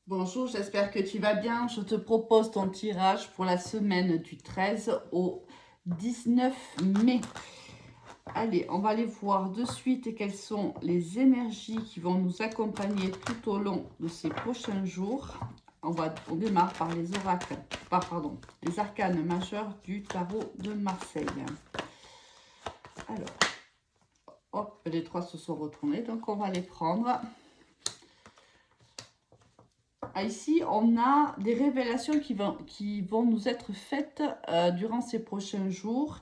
Bonjour, j'espère que tu vas bien. Je te propose ton tirage pour la semaine du 13 au 19 mai. Allez, on va aller voir de suite quelles sont les énergies qui vont nous accompagner tout au long de ces prochains jours. On démarre par les oracles, les arcanes majeurs du tarot de Marseille. Alors, hop, les trois se sont retournés, donc on va les prendre. Ici, on a des révélations qui vont nous être faites durant ces prochains jours.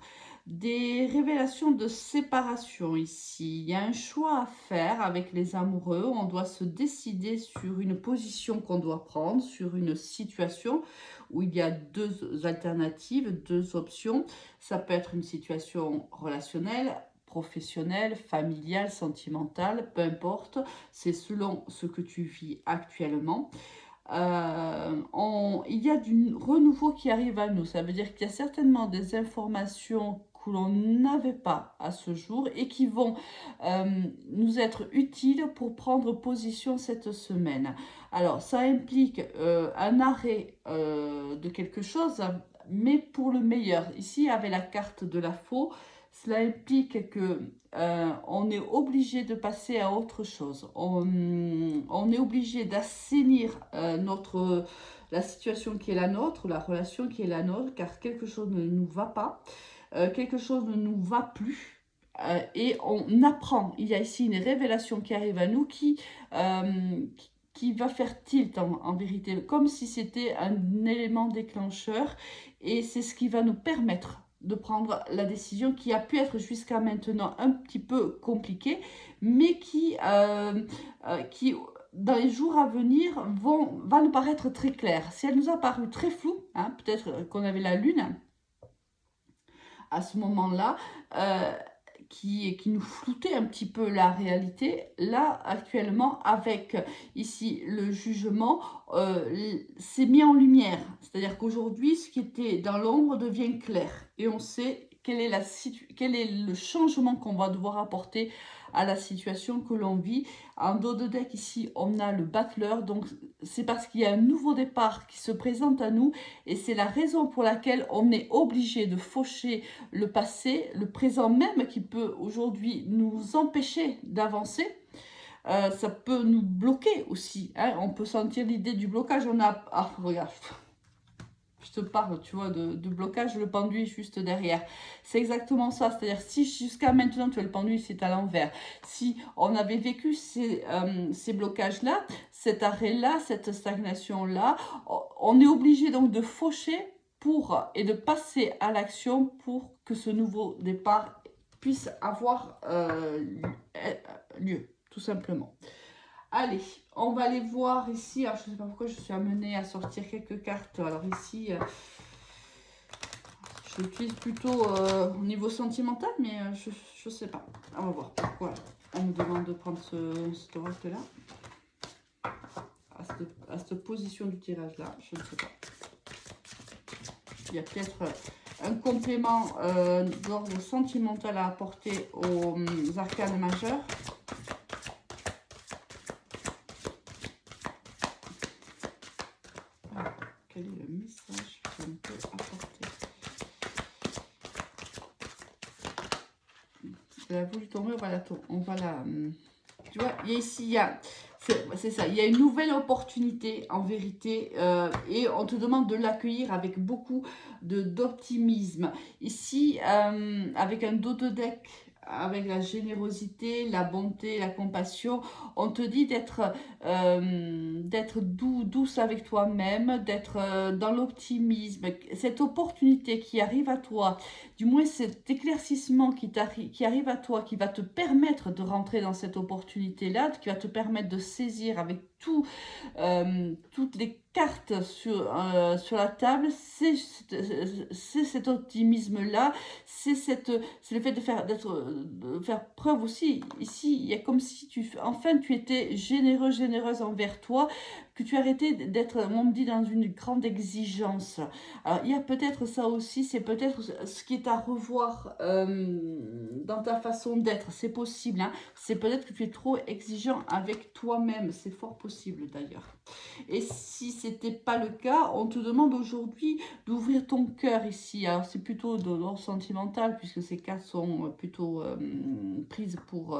Des révélations de séparation ici. Il y a un choix à faire avec les amoureux. On doit se décider sur une position qu'on doit prendre, sur une situation où il y a deux alternatives, deux options. Ça peut être une situation relationnelle, professionnelle, familiale, sentimentale, peu importe. C'est selon ce que tu vis actuellement. Il y a du renouveau qui arrive à nous. Ça veut dire qu'il y a certainement des informations que l'on n'avait pas à ce jour et qui vont nous être utiles pour prendre position cette semaine. Alors, ça implique un arrêt de quelque chose, mais pour le meilleur. Ici, avec la carte de la faux, cela implique que on est obligé de passer à autre chose. On est obligé d'assainir la situation qui est la nôtre, la relation qui est la nôtre, car quelque chose ne nous va pas, quelque chose ne nous va plus. Et on apprend. Il y a ici une révélation qui arrive à nous qui va faire tilt en vérité, comme si c'était un élément déclencheur. Et c'est ce qui va nous permettre de prendre la décision qui a pu être jusqu'à maintenant un petit peu compliquée, mais qui dans les jours à venir, va nous paraître très claire. Si elle nous a paru très floue, hein, peut-être qu'on avait la lune à ce moment-là, qui nous floutait un petit peu la réalité. Là, actuellement, avec ici le jugement, c'est mis en lumière. C'est-à-dire qu'aujourd'hui, ce qui était dans l'ombre devient clair. Et on sait quel est le changement qu'on va devoir apporter à la situation que l'on vit. En dos de deck, ici, on a le battleur. Donc, c'est parce qu'il y a un nouveau départ qui se présente à nous. Et c'est la raison pour laquelle on est obligé de faucher le passé, le présent même qui peut aujourd'hui nous empêcher d'avancer. Ça peut nous bloquer aussi. Hein. On peut sentir l'idée du blocage. On a... Ah, regarde, je te parle, tu vois, de blocage, le pendu juste derrière. C'est exactement ça. C'est-à-dire, si jusqu'à maintenant, tu vois, le pendu, c'est à l'envers. Si on avait vécu ces blocages-là, cet arrêt-là, cette stagnation-là, on est obligé donc de faucher et de passer à l'action pour que ce nouveau départ puisse avoir lieu, tout simplement. Allez, on va aller voir ici. Alors, je ne sais pas pourquoi je suis amenée à sortir quelques cartes. Alors ici, je l'utilise plutôt au niveau sentimental, mais je ne sais pas. On va voir pourquoi on me demande de prendre cet oracle-là. À cette position du tirage-là, je ne sais pas. Il y a peut-être un complément d'ordre sentimental à apporter aux arcanes majeurs. Alors, quel est le message qu'on peut apporter? Elle a voulu tomber, on va la... Tu vois, il y a ici, il y a... C'est ça, il y a une nouvelle opportunité en vérité et on te demande de l'accueillir avec beaucoup d'optimisme. Ici, avec un dos de deck, avec la générosité, la bonté, la compassion, on te dit d'être douce avec toi-même, d'être dans l'optimisme. Cette opportunité qui arrive à toi, du moins cet éclaircissement qui arrive à toi, qui va te permettre de rentrer dans cette opportunité-là, qui va te permettre de saisir avec toutes les cartes sur la table, c'est cet optimisme-là, c'est le fait de faire preuve aussi. Ici, il y a comme si enfin tu étais généreuse envers toi, que tu arrêtais d'être, on me dit, dans une grande exigence. Alors, il y a peut-être ça aussi, c'est peut-être ce qui est à revoir dans ta façon d'être, c'est possible. Hein. C'est peut-être que tu es trop exigeant avec toi-même, c'est fort possible d'ailleurs. Et si ce n'était pas le cas, on te demande aujourd'hui d'ouvrir ton cœur ici. Alors c'est plutôt de l'ordre sentimental, puisque ces cartes sont plutôt prises pour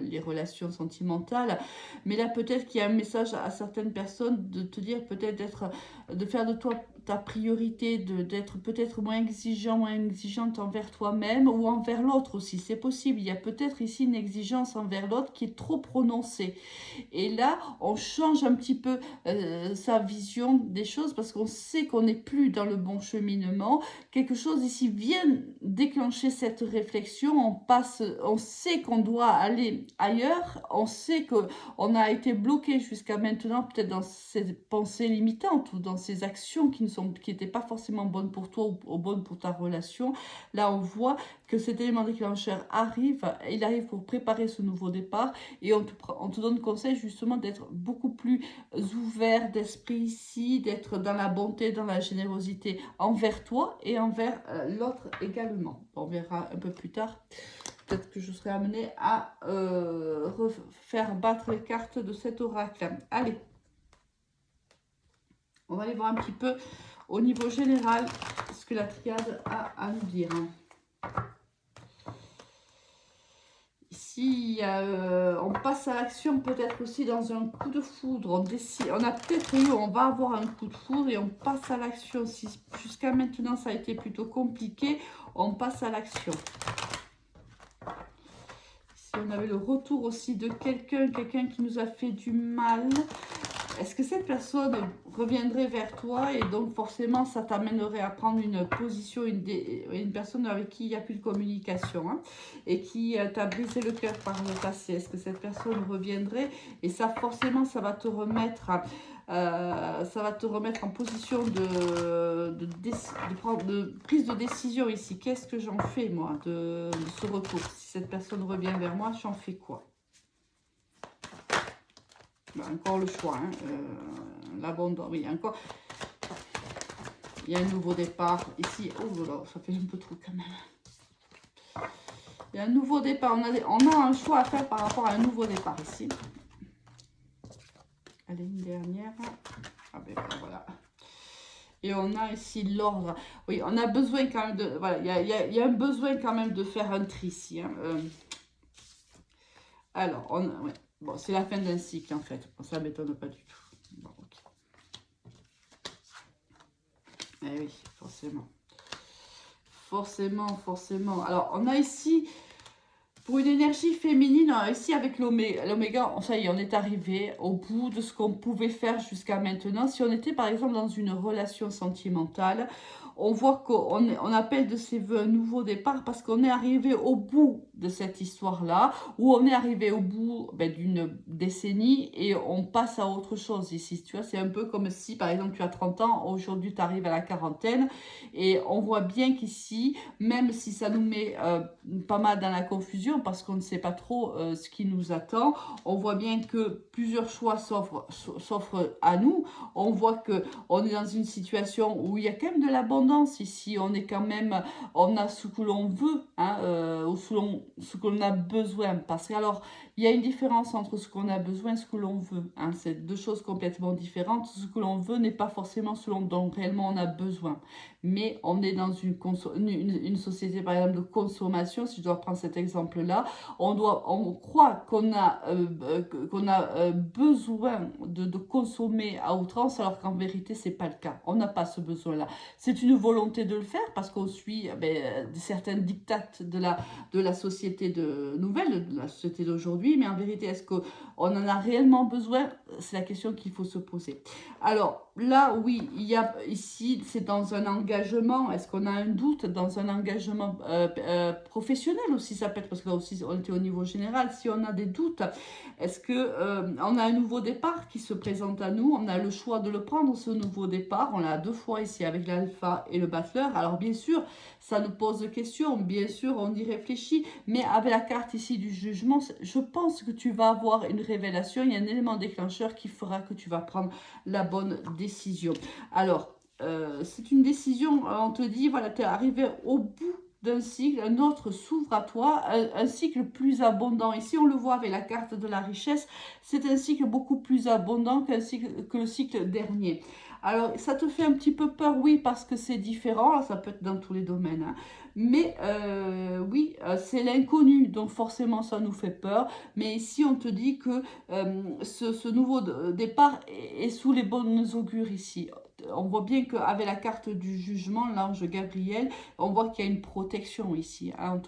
les relations sentimentales. Mais là, peut-être qu'il y a un message à certaines personnes de te dire peut-être de faire de toi ta priorité, d'être peut-être moins exigeant, moins exigeante envers toi-même ou envers l'autre aussi. C'est possible. Il y a peut-être ici une exigence envers l'autre qui est trop prononcée. Et là, on change un petit peu sa vision des choses parce qu'on sait qu'on n'est plus dans le bon cheminement. Quelque chose ici vient déclencher cette réflexion. On sait qu'on doit aller ailleurs. On sait qu'on a été bloqué jusqu'à maintenant, peut-être dans ces pensées limitantes ou dans ces actions qui n'étaient pas forcément bonnes pour toi ou bonnes pour ta relation. Là, on voit que cet élément déclencheur arrive. Il arrive pour préparer ce nouveau départ. Et on te donne conseil justement d'être beaucoup plus ouvert d'esprit ici, d'être dans la bonté, dans la générosité envers toi et envers l'autre également. On verra un peu plus tard. Peut-être que je serai amenée à refaire battre les cartes de cet oracle. Allez, on va aller voir un petit peu au niveau général ce que la triade a à nous dire. Ici, on passe à l'action peut-être aussi dans un coup de foudre. On décide, on a peut-être eu, on va avoir un coup de foudre et on passe à l'action. Si jusqu'à maintenant ça a été plutôt compliqué, on passe à l'action. Si on avait le retour aussi de quelqu'un qui nous a fait du mal, est-ce que cette personne reviendrait vers toi et donc forcément ça t'amènerait à prendre une position, une personne avec qui il n'y a plus de communication et qui t'a brisé le cœur par le passé? Est-ce que cette personne reviendrait? Et ça forcément ça va te remettre en position de prise de décision ici. Qu'est-ce que j'en fais moi de ce retour? Si cette personne revient vers moi, j'en fais quoi? Encore le choix, l'abondance, oui, encore. Il y a un nouveau départ ici. Oh là, ça fait un peu trop quand même. Il y a un nouveau départ. On a un choix à faire par rapport à un nouveau départ ici. Allez, une dernière. Ah ben voilà. Et on a ici l'ordre. Oui, on a besoin quand même de... Voilà, il y a un besoin quand même de faire un tri ici. Alors, ouais. Bon, c'est la fin d'un cycle en fait. Bon, ça ne m'étonne pas du tout. Bon, ok. Eh oui, forcément. Forcément. Alors, on a ici, pour une énergie féminine, ici avec l'oméga, ça y est, on est arrivé au bout de ce qu'on pouvait faire jusqu'à maintenant. Si on était par exemple dans une relation sentimentale, on voit qu'on appelle de ses voeux un nouveau départ parce qu'on est arrivé au bout de cette histoire-là, où on est arrivé au bout d'une décennie et on passe à autre chose ici. Tu vois, c'est un peu comme si, par exemple, tu as 30 ans, aujourd'hui tu arrives à la quarantaine et on voit bien qu'ici, même si ça nous met pas mal dans la confusion parce qu'on ne sait pas trop ce qui nous attend, on voit bien que plusieurs choix s'offrent à nous. On voit qu'on est dans une situation où il y a quand même de l'abondance ici, on est quand même, on a ce que l'on veut, ou ce que l'on a besoin. Parce que alors, il y a une différence entre ce qu'on a besoin et ce que l'on veut. C'est deux choses complètement différentes. Ce que l'on veut n'est pas forcément ce dont réellement on a besoin. Mais on est dans une société, par exemple, de consommation, si je dois prendre cet exemple-là. On croit qu'on a besoin de consommer à outrance, alors qu'en vérité, c'est pas le cas. On n'a pas ce besoin-là. C'est une volonté de le faire parce qu'on suit certains dictates de la société nouvelle, de la société d'aujourd'hui, mais en vérité, est-ce qu'on en a réellement besoin? C'est la question qu'il faut se poser. Alors là, oui, il y a ici, c'est dans un engagement, est-ce qu'on a un doute dans un engagement professionnel aussi, ça peut être, parce que là aussi, on était au niveau général, si on a des doutes, est-ce qu'on a un nouveau départ qui se présente à nous? On a le choix de le prendre, ce nouveau départ. On l'a 2 fois ici avec l'alpha et le battleur. Alors bien sûr, ça nous pose des questions. Bien sûr, on y réfléchit. Mais avec la carte ici du jugement, je pense que tu vas avoir une révélation. Il y a un élément déclencheur qui fera que tu vas prendre la bonne décision. Alors, c'est une décision, on te dit, voilà, tu es arrivé au bout d'un cycle, un autre s'ouvre à toi, un cycle plus abondant. Ici, on le voit avec la carte de la richesse, c'est un cycle beaucoup plus abondant que le cycle dernier. Alors, ça te fait un petit peu peur, oui, parce que c'est différent, ça peut être dans tous les domaines, hein. Mais oui, c'est l'inconnu, donc forcément ça nous fait peur. Mais ici, on te dit que ce nouveau départ est sous les bonnes augures ici. On voit bien qu'avec la carte du jugement, l'ange Gabriel, on voit qu'il y a une protection ici, hein.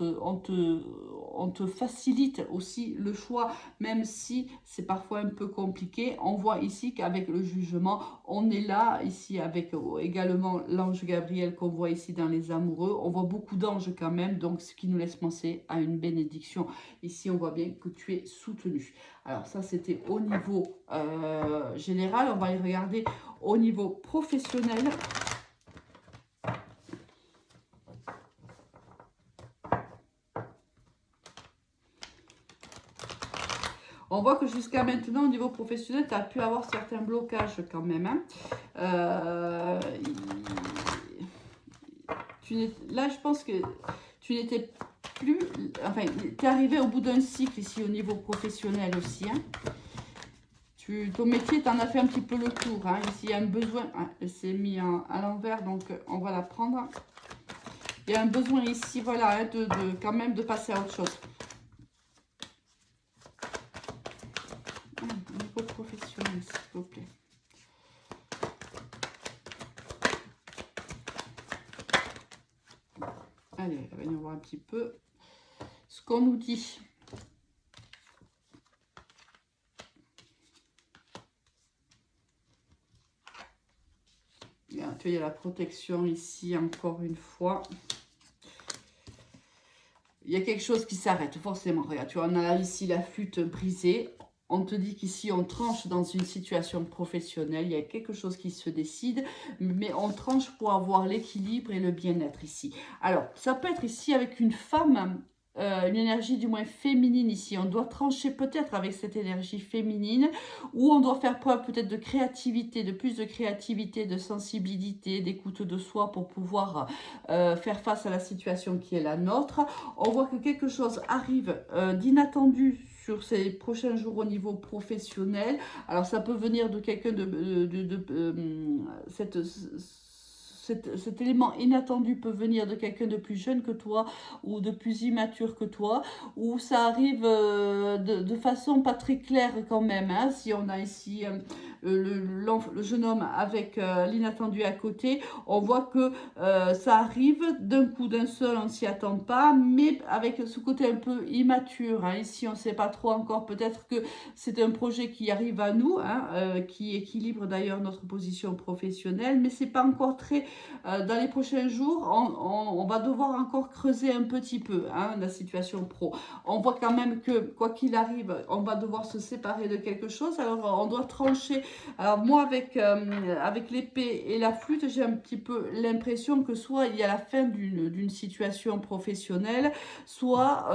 On te facilite aussi le choix, même si c'est parfois un peu compliqué. On voit ici qu'avec le jugement, on est là, ici, avec également l'ange Gabriel qu'on voit ici dans les amoureux. On voit beaucoup d'anges quand même, donc ce qui nous laisse penser à une bénédiction. Ici, on voit bien que tu es soutenu. Alors ça, c'était au niveau général. On va y regarder au niveau professionnel. On voit que jusqu'à maintenant, au niveau professionnel, tu as pu avoir certains blocages quand même, hein. Là, je pense que tu n'étais plus... Enfin, tu es arrivé au bout d'un cycle ici au niveau professionnel aussi, hein. Ton métier, tu en as fait un petit peu le tour, hein. Ici, il y a un besoin... Ah, elle s'est mise à l'envers, donc on va la prendre. Il y a un besoin ici, voilà, hein, quand même de passer à autre chose. Au niveau professionnel, s'il vous plaît. Allez, venons voir un petit peu ce qu'on nous dit. Bien, tu vois, il y a la protection ici, encore une fois. Il y a quelque chose qui s'arrête, forcément. Regarde, tu vois, on a ici la flûte brisée. On te dit qu'ici, on tranche dans une situation professionnelle. Il y a quelque chose qui se décide, mais on tranche pour avoir l'équilibre et le bien-être ici. Alors, ça peut être ici avec une femme, une énergie du moins féminine ici. On doit trancher peut-être avec cette énergie féminine, ou on doit faire preuve peut-être de créativité, de plus de créativité, de sensibilité, d'écoute de soi pour pouvoir faire face à la situation qui est la nôtre. On voit que quelque chose arrive d'inattendu sur ces prochains jours au niveau professionnel. Alors ça peut venir de quelqu'un cet élément inattendu peut venir de quelqu'un de plus jeune que toi ou de plus immature que toi, ou ça arrive de façon pas très claire quand même, hein. Si on a ici le jeune homme avec l'inattendu à côté, on voit que ça arrive d'un coup, d'un seul, on ne s'y attend pas, mais avec ce côté un peu immature, hein. Ici, on ne sait pas trop encore, peut-être que c'est un projet qui arrive à nous, hein, qui équilibre d'ailleurs notre position professionnelle, mais c'est pas encore très... dans les prochains jours, on va devoir encore creuser un petit peu, hein, la situation pro. On voit quand même que, quoi qu'il arrive, on va devoir se séparer de quelque chose, alors on doit trancher. Alors moi, avec l'épée et la flûte, j'ai un petit peu l'impression que soit il y a la fin d'une situation professionnelle, soit,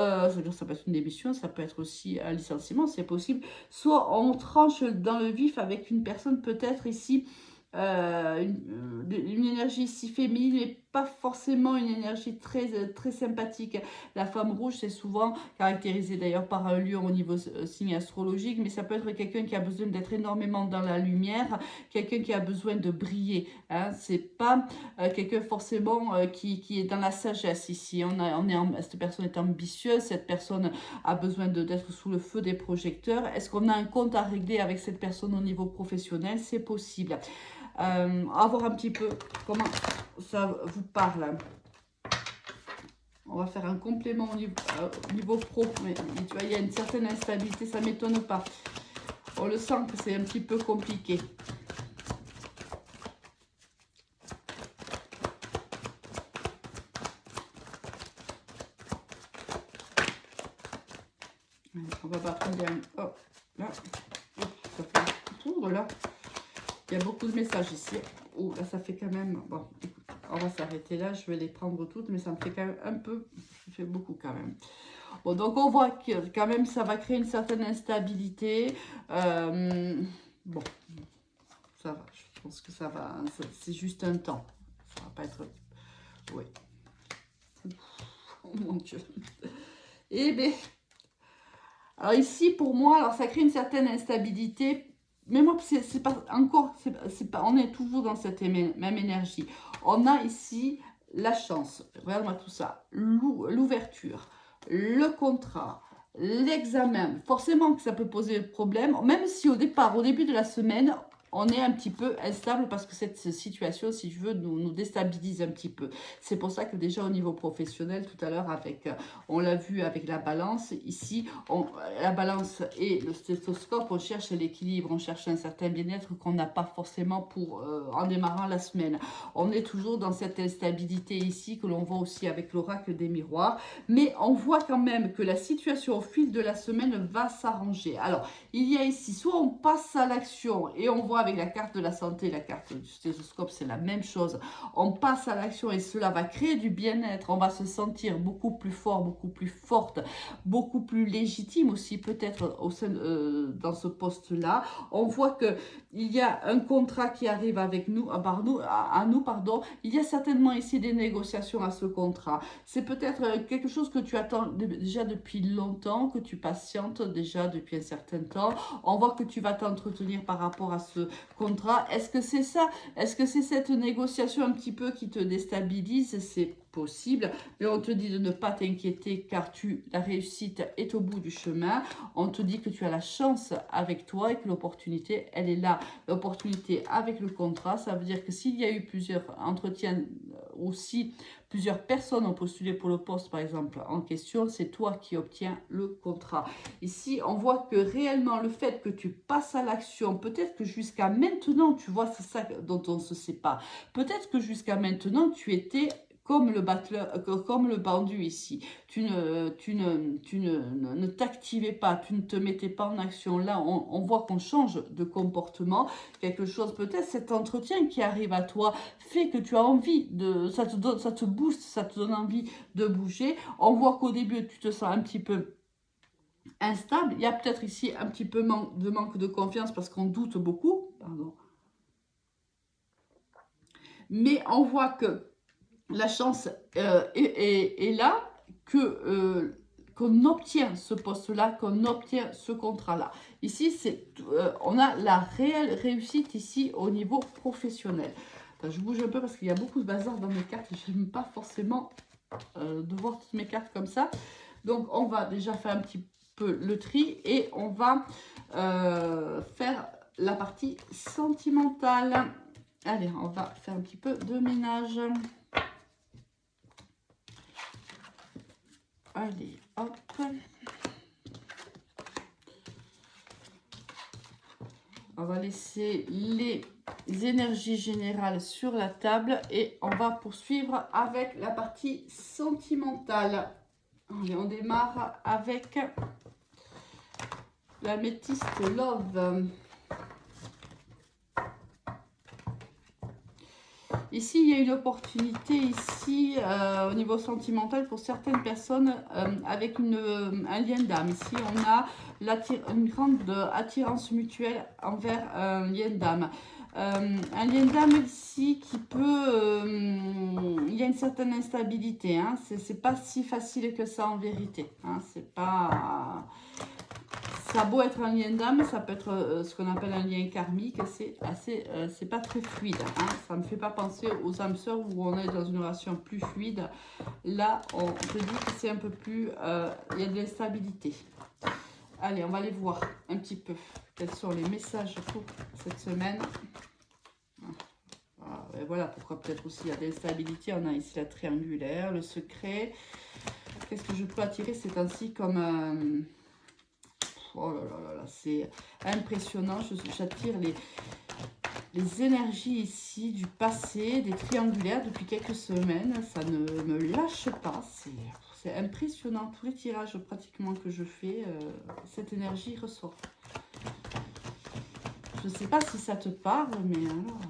ça peut être une démission, ça peut être aussi un licenciement, c'est possible, soit on tranche dans le vif avec une personne peut-être ici, une énergie si féminine, mais pas forcément une énergie très sympathique. La femme rouge, c'est souvent caractérisé d'ailleurs par un lion au niveau signe astrologique, mais ça peut être quelqu'un qui a besoin d'être énormément dans la lumière, quelqu'un qui a besoin de briller, hein. C'est pas quelqu'un forcément qui est dans la sagesse ici. Cette personne est ambitieuse, cette personne a besoin d'être sous le feu des projecteurs. Est-ce qu'on a un compte à régler avec cette personne au niveau professionnel? C'est possible. À voir un petit peu comment ça vous parle. On va faire un complément au niveau pro, mais tu vois, il y a une certaine instabilité, ça ne m'étonne pas. On le sent que c'est un petit peu compliqué. On va pas prendre un... Oh, là, ça fait un tour, là. Il y a beaucoup de messages ici. Oh, là, ça fait quand même... Bon, écoute, on va s'arrêter là. Je vais les prendre toutes, mais ça me fait quand même un peu... Ça fait beaucoup quand même. Bon, donc on voit que quand même, ça va créer une certaine instabilité. Bon, ça va. Je pense que ça va... C'est juste un temps. Ça va pas être... Oui. mon Dieu. Et bien, alors ici, pour moi, alors ça crée une certaine instabilité. Mais moi, c'est pas encore, c'est pas, on est toujours dans cette même énergie. On a ici la chance. Regarde-moi tout ça. L'ouverture, le contrat, l'examen. Forcément que ça peut poser problème. Même si au départ, au début de la semaine, on est un petit peu instable parce que cette situation, si je veux, nous déstabilise un petit peu. C'est pour ça que déjà au niveau professionnel, tout à l'heure, avec, on l'a vu avec la balance, ici, la balance et le stéthoscope, on cherche l'équilibre, on cherche un certain bien-être qu'on n'a pas forcément en démarrant la semaine. On est toujours dans cette instabilité ici que l'on voit aussi avec l'oracle des miroirs, mais on voit quand même que la situation au fil de la semaine va s'arranger. Alors, il y a ici, soit on passe à l'action et on voit avec la carte de la santé, la carte du stéthoscope, c'est la même chose. On passe à l'action et cela va créer du bien-être. On va se sentir beaucoup plus fort, beaucoup plus forte, beaucoup plus légitime aussi peut-être dans ce poste-là. On voit que il y a un contrat qui arrive avec nous, à nous, pardon. Il y a certainement ici des négociations à ce contrat. C'est peut-être quelque chose que tu attends déjà depuis longtemps, que tu patientes déjà depuis un certain temps. On voit que tu vas t'entretenir par rapport à ce contrat. Est-ce que c'est ça? Est-ce que c'est cette négociation un petit peu qui te déstabilise? C'est possible, mais on te dit de ne pas t'inquiéter car la réussite est au bout du chemin. On te dit que tu as la chance avec toi et que l'opportunité, elle est là. L'opportunité avec le contrat, ça veut dire que s'il y a eu plusieurs entretiens ou si plusieurs personnes ont postulé pour le poste, par exemple, en question, c'est toi qui obtiens le contrat. Ici, on voit que réellement, le fait que tu passes à l'action, peut-être que jusqu'à maintenant, tu vois, c'est ça dont on ne se sait pas. Peut-être que jusqu'à maintenant, tu étais comme le battleur, comme le bandu ici. Tu ne t'activais pas, tu ne te mettais pas en action. Là, on voit qu'on change de comportement. Quelque chose, peut-être cet entretien qui arrive à toi fait que tu as envie ça te booste, ça te donne envie de bouger. On voit qu'au début, tu te sens un petit peu instable. Il y a peut-être ici un petit peu de manque de confiance parce qu'on doute beaucoup. Pardon. Mais on voit que la chance est là, qu'on obtient ce poste-là, qu'on obtient ce contrat-là. Ici, on a la réelle réussite ici au niveau professionnel. Enfin, je bouge un peu parce qu'il y a beaucoup de bazar dans mes cartes. Je n'aime pas forcément de voir toutes mes cartes comme ça. Donc, on va déjà faire un petit peu le tri et on va faire la partie sentimentale. Allez, on va faire un petit peu de ménage. Allez, hop. On va laisser les énergies générales sur la table et on va poursuivre avec la partie sentimentale. Allez, on démarre avec la métiste Love. Ici, il y a une opportunité ici au niveau sentimental pour certaines personnes avec un lien d'âme. Ici, on a une grande attirance mutuelle envers un lien d'âme. Un lien d'âme ici qui peut... il y a une certaine instabilité. Hein, c'est pas si facile que ça en vérité. Hein, c'est pas... Ça a beau être un lien d'âme, ça peut être ce qu'on appelle un lien karmique, c'est pas très fluide. Hein. Ça ne me fait pas penser aux âmes sœurs où on est dans une relation plus fluide. Là, on te dit que c'est un peu plus... il y a de l'instabilité. Allez, on va aller voir un petit peu quels sont les messages pour cette semaine. Et voilà pourquoi peut-être aussi il y a de l'instabilité. On a ici la triangulaire, le secret. Qu'est-ce que je peux attirer ces temps-ci comme... Oh là là là, c'est impressionnant. J'attire les énergies ici du passé, des triangulaires depuis quelques semaines. Ça ne me lâche pas. C'est impressionnant. Tous les tirages pratiquement que je fais, cette énergie ressort. Je ne sais pas si ça te parle, mais alors...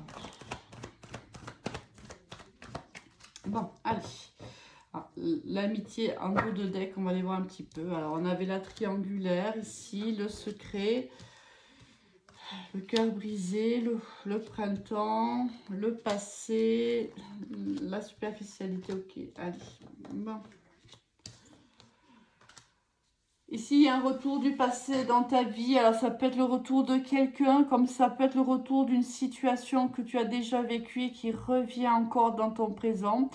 Bon, allez. L'amitié en haut de deck, on va aller voir un petit peu. Alors, on avait la triangulaire ici, le secret, le cœur brisé, le printemps, le passé, la superficialité. Ok, allez. Bon. Ici, il y a un retour du passé dans ta vie. Alors, ça peut être le retour de quelqu'un, comme ça peut être le retour d'une situation que tu as déjà vécue et qui revient encore dans ton présent.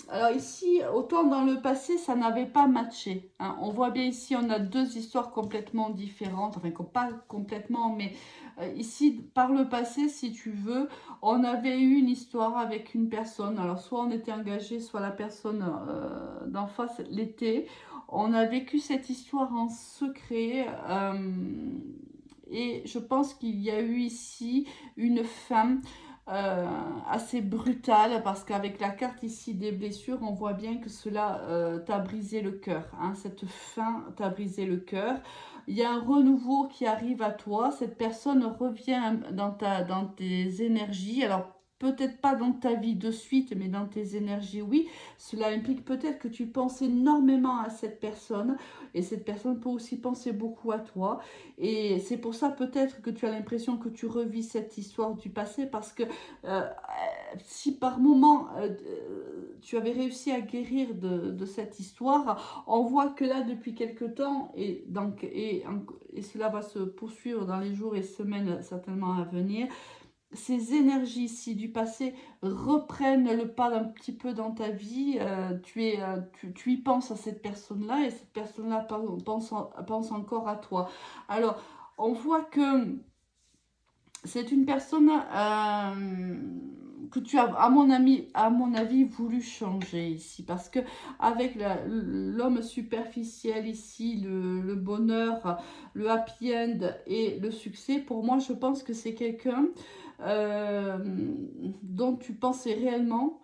Alors ici, autant dans le passé, ça n'avait pas matché. Hein. On voit bien ici, on a deux histoires complètement différentes. Enfin, pas complètement, mais ici, par le passé, si tu veux, on avait eu une histoire avec une personne. Alors, soit on était engagé, soit la personne d'en face l'était. On a vécu cette histoire en secret. Et je pense qu'il y a eu ici une femme assez brutale parce qu'avec la carte ici des blessures, on voit bien que cela t'a brisé le cœur. Hein, cette fin t'a brisé le cœur. Il y a un renouveau qui arrive à toi. Cette personne revient dans tes énergies. Alors, peut-être pas dans ta vie de suite, mais dans tes énergies, oui. Cela implique peut-être que tu penses énormément à cette personne et cette personne peut aussi penser beaucoup à toi. Et c'est pour ça peut-être que tu as l'impression que tu revis cette histoire du passé parce que si par moment tu avais réussi à guérir de cette histoire, on voit que là depuis quelque temps, et cela va se poursuivre dans les jours et semaines certainement à venir, ces énergies-ci du passé reprennent le pas un petit peu dans ta vie. Tu y penses à cette personne-là et cette personne-là pense encore à toi. Alors, on voit que c'est une personne que tu as, à mon avis, voulu changer ici. Parce que avec l'homme superficiel ici, le bonheur, le happy end et le succès, pour moi, je pense que c'est quelqu'un euh, dont tu pensais réellement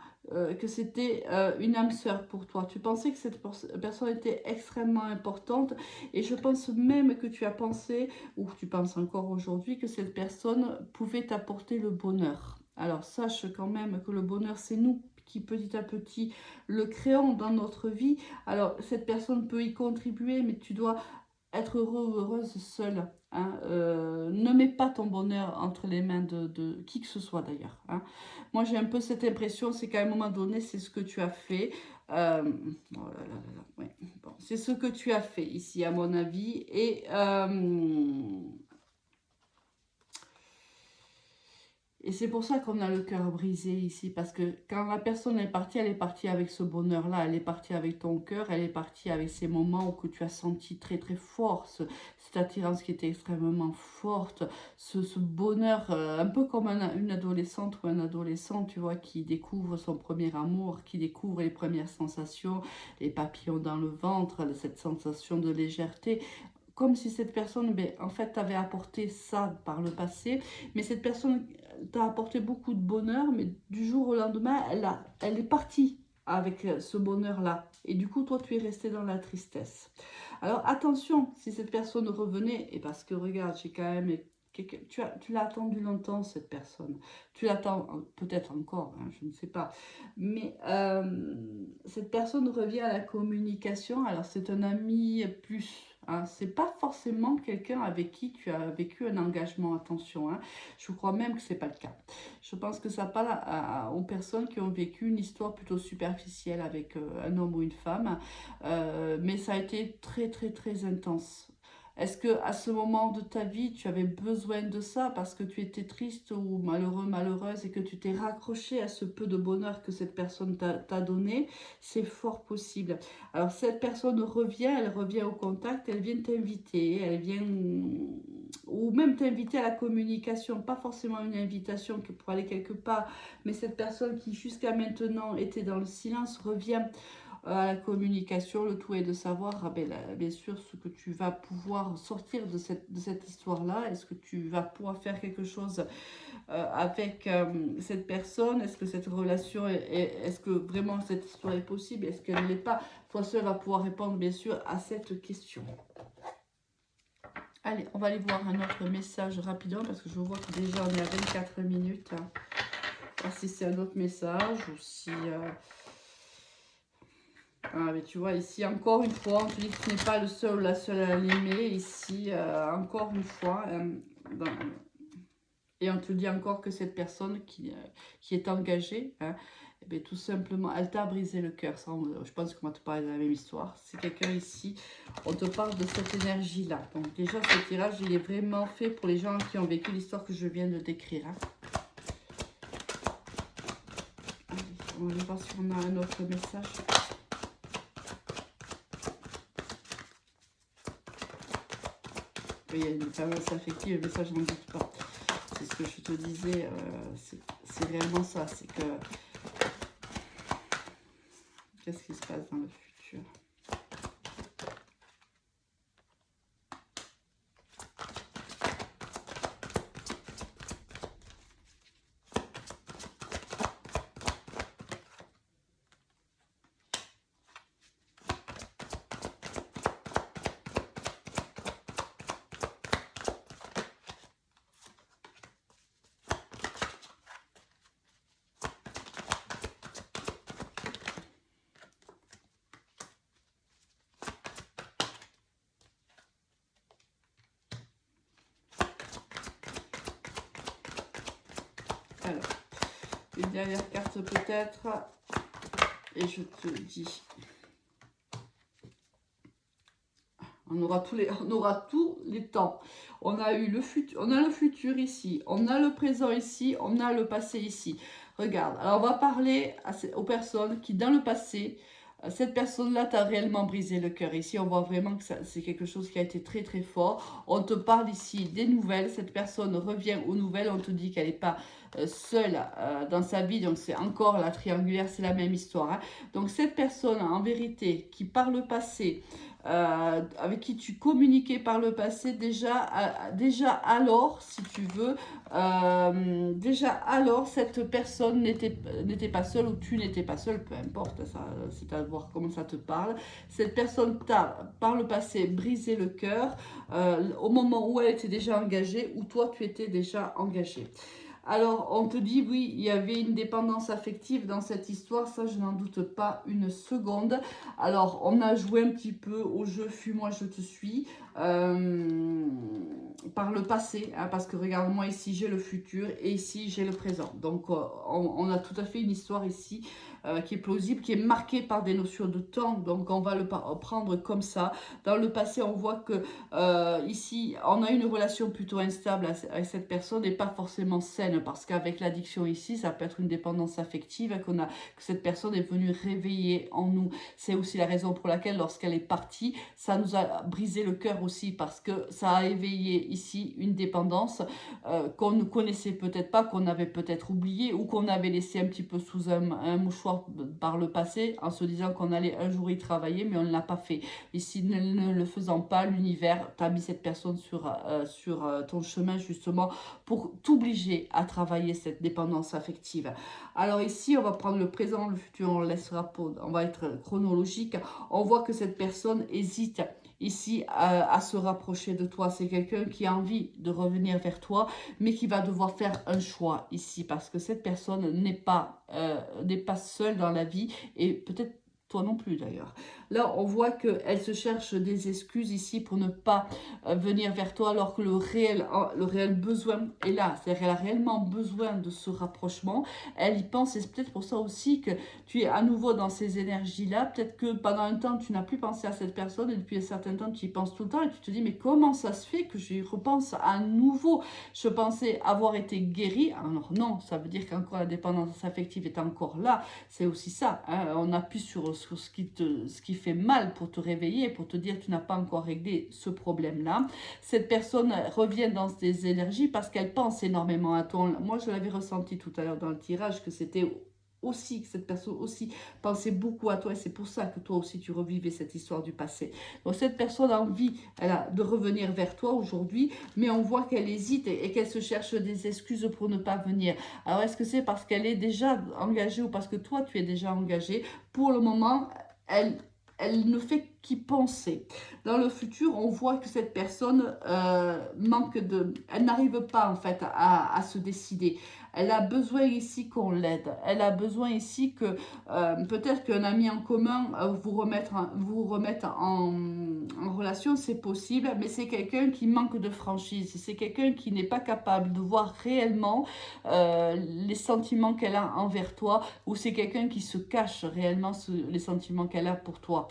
que c'était une âme sœur pour toi. Tu pensais que cette personne était extrêmement importante et je pense même que tu as pensé, ou tu penses encore aujourd'hui, que cette personne pouvait t'apporter le bonheur. Alors sache quand même que le bonheur, c'est nous qui petit à petit le créons dans notre vie. Alors cette personne peut y contribuer, mais tu dois être heureux ou heureuse seule. Hein. Ne mets pas ton bonheur entre les mains de qui que ce soit d'ailleurs. Hein. Moi j'ai un peu cette impression, c'est qu'à un moment donné, c'est ce que tu as fait. Oh là là là là, ouais. Bon, c'est ce que tu as fait ici à mon avis. Et c'est pour ça qu'on a le cœur brisé ici, parce que quand la personne est partie, elle est partie avec ce bonheur-là, elle est partie avec ton cœur, elle est partie avec ces moments où tu as senti très très fort, cette attirance qui était extrêmement forte, ce bonheur, un peu comme une adolescente ou un adolescent, tu vois, qui découvre son premier amour, qui découvre les premières sensations, les papillons dans le ventre, cette sensation de légèreté. Comme si cette personne, ben, en fait, t'avait apporté ça par le passé, mais cette personne t'a apporté beaucoup de bonheur, mais du jour au lendemain, elle est partie avec ce bonheur-là. Et du coup, toi, tu es resté dans la tristesse. Alors, attention, si cette personne revenait, et parce que, regarde, j'ai quand même... Tu l'as attendu longtemps, cette personne. Tu l'attends peut-être encore, hein, je ne sais pas. Mais cette personne revient à la communication. Alors, c'est un ami plus... Hein, c'est pas forcément quelqu'un avec qui tu as vécu un engagement, attention. Hein. Je crois même que c'est pas le cas. Je pense que ça parle aux personnes qui ont vécu une histoire plutôt superficielle avec un homme ou une femme, mais ça a été très très très intense. Est-ce que à ce moment de ta vie, tu avais besoin de ça parce que tu étais triste ou malheureux, malheureuse et que tu t'es raccroché à ce peu de bonheur que cette personne t'a donné? C'est fort possible. Alors cette personne revient, elle revient au contact, elle vient t'inviter, elle vient ou même t'inviter à la communication, pas forcément une invitation pour aller quelque part, mais cette personne qui jusqu'à maintenant était dans le silence revient à la communication. Le tout est de savoir, ah ben, bien sûr, ce que tu vas pouvoir sortir de cette histoire-là. Est-ce que tu vas pouvoir faire quelque chose avec cette personne? Est-ce que cette relation, est-ce que vraiment cette histoire est possible? Est-ce qu'elle ne l'est pas? Toi seul va pouvoir répondre, bien sûr, à cette question. Allez, on va aller voir un autre message rapidement parce que je vois que déjà on est à 24 minutes. Voir si c'est un autre message ou si... Ah, mais tu vois, ici, encore une fois, on te dit que tu n'es pas le seul ou la seule à l'aimer. Ici, encore une fois, et on te dit encore que cette personne qui est engagée, hein, mais tout simplement, elle t'a brisé le cœur. Je pense qu'on va te parler de la même histoire. C'est quelqu'un ici, on te parle de cette énergie-là. Donc déjà, ce tirage, il est vraiment fait pour les gens qui ont vécu l'histoire que je viens de décrire. Hein. Allez, on va voir si on a un autre message. Il y a une dépendance affective, le message, n'en doute pas. C'est ce que je te disais, c'est réellement ça. C'est que... Qu'est-ce qui se passe dans le futur? Alors, une dernière carte peut-être, et je te dis, on aura tous les temps. On a eu le futur, on a le futur ici, on a le présent ici, on a le passé ici. Regarde, alors on va parler aux personnes qui dans le passé, cette personne-là t'a réellement brisé le cœur. Ici, on voit vraiment que c'est quelque chose qui a été très très fort. On te parle ici des nouvelles. Cette personne revient aux nouvelles. On te dit qu'elle n'est pas seule dans sa vie. Donc, c'est encore la triangulaire, c'est la même histoire. Hein. Donc, cette personne, en vérité, qui par le passé... avec qui tu communiquais par le passé, déjà alors, si tu veux, déjà alors, cette personne n'était pas seule ou tu n'étais pas seule, peu importe, c'est à voir comment ça te parle. Cette personne t'a, par le passé, brisé le cœur au moment où elle était déjà engagée ou toi, tu étais déjà engagé. Alors, on te dit, oui, il y avait une dépendance affective dans cette histoire, ça, je n'en doute pas une seconde. Alors, on a joué un petit peu au jeu « Fuis-moi, je te suis par le passé, hein, parce que regarde-moi, ici, j'ai le futur et ici, j'ai le présent. Donc, on a tout à fait une histoire ici qui est plausible, qui est marquée par des notions de temps. Donc, on va le prendre comme ça. Dans le passé, on voit que ici, on a une relation plutôt instable avec cette personne et pas forcément saine, parce qu'avec l'addiction ici, ça peut être une dépendance affective que cette personne est venue réveiller en nous. C'est aussi la raison pour laquelle, lorsqu'elle est partie, ça nous a brisé le cœur aussi, parce que ça a éveillé ici une dépendance qu'on ne connaissait peut-être pas, qu'on avait peut-être oublié ou qu'on avait laissé un petit peu sous un mouchoir par le passé, en se disant qu'on allait un jour y travailler, mais on ne l'a pas fait. Ici, ne le faisant pas, l'univers t'a mis cette personne sur ton chemin justement pour t'obliger à travailler cette dépendance affective. Alors ici, on va prendre le présent, le futur, on va être chronologique. On voit que cette personne hésite ici à se rapprocher de toi. C'est quelqu'un qui a envie de revenir vers toi, mais qui va devoir faire un choix ici, parce que cette personne n'est pas seule dans la vie, et peut-être toi non plus d'ailleurs. Là, on voit qu'elle se cherche des excuses ici pour ne pas venir vers toi, alors que le réel besoin est là. C'est-à-dire qu'elle a réellement besoin de ce rapprochement. Elle y pense, et c'est peut-être pour ça aussi que tu es à nouveau dans ces énergies-là. Peut-être que pendant un temps, tu n'as plus pensé à cette personne, et depuis un certain temps, tu y penses tout le temps, et tu te dis, mais comment ça se fait que j'y repense à nouveau? Je pensais avoir été guérie. Alors non, ça veut dire qu'encore la dépendance affective est encore là. C'est aussi ça. Hein. On appuie sur ce qui fait mal pour te réveiller, pour te dire que tu n'as pas encore réglé ce problème-là. Cette personne revient dans des énergies parce qu'elle pense énormément à toi. Moi, je l'avais ressenti tout à l'heure dans le tirage, que c'était aussi, que cette personne aussi pensait beaucoup à toi, et c'est pour ça que toi aussi tu revivais cette histoire du passé. Donc cette personne a envie de revenir vers toi aujourd'hui, mais on voit qu'elle hésite et qu'elle se cherche des excuses pour ne pas venir. Alors est-ce que c'est parce qu'elle est déjà engagée ou parce que toi tu es déjà engagé? Pour le moment, elle ne fait qui pensait. Dans le futur, on voit que cette personne elle n'arrive pas en fait à se décider. Elle a besoin ici qu'on l'aide. Elle a besoin ici que peut-être qu'un ami en commun vous remette en relation, c'est possible, mais c'est quelqu'un qui manque de franchise. C'est quelqu'un qui n'est pas capable de voir réellement les sentiments qu'elle a envers toi, ou c'est quelqu'un qui se cache réellement les sentiments qu'elle a pour toi.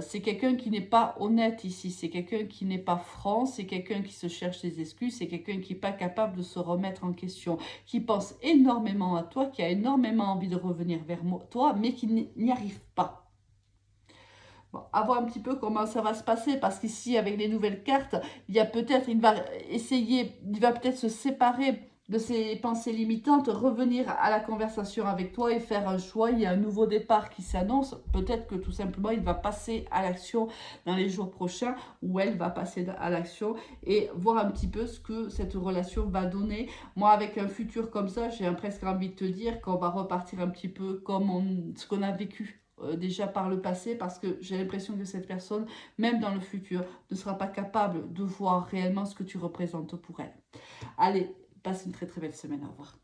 C'est quelqu'un qui n'est pas honnête ici, c'est quelqu'un qui n'est pas franc, c'est quelqu'un qui se cherche des excuses, c'est quelqu'un qui n'est pas capable de se remettre en question, qui pense énormément à toi, qui a énormément envie de revenir vers toi, mais qui n'y arrive pas. Bon, à voir un petit peu comment ça va se passer, parce qu'ici, avec les nouvelles cartes, il va peut-être se séparer de ses pensées limitantes, revenir à la conversation avec toi et faire un choix. Il y a un nouveau départ qui s'annonce. Peut-être que tout simplement, il va passer à l'action dans les jours prochains, ou elle va passer à l'action, et voir un petit peu ce que cette relation va donner. Moi, avec un futur comme ça, j'ai presque envie de te dire qu'on va repartir un petit peu comme ce qu'on a vécu déjà par le passé, parce que j'ai l'impression que cette personne, même dans le futur, ne sera pas capable de voir réellement ce que tu représentes pour elle. Allez, passe une très très belle semaine, au revoir.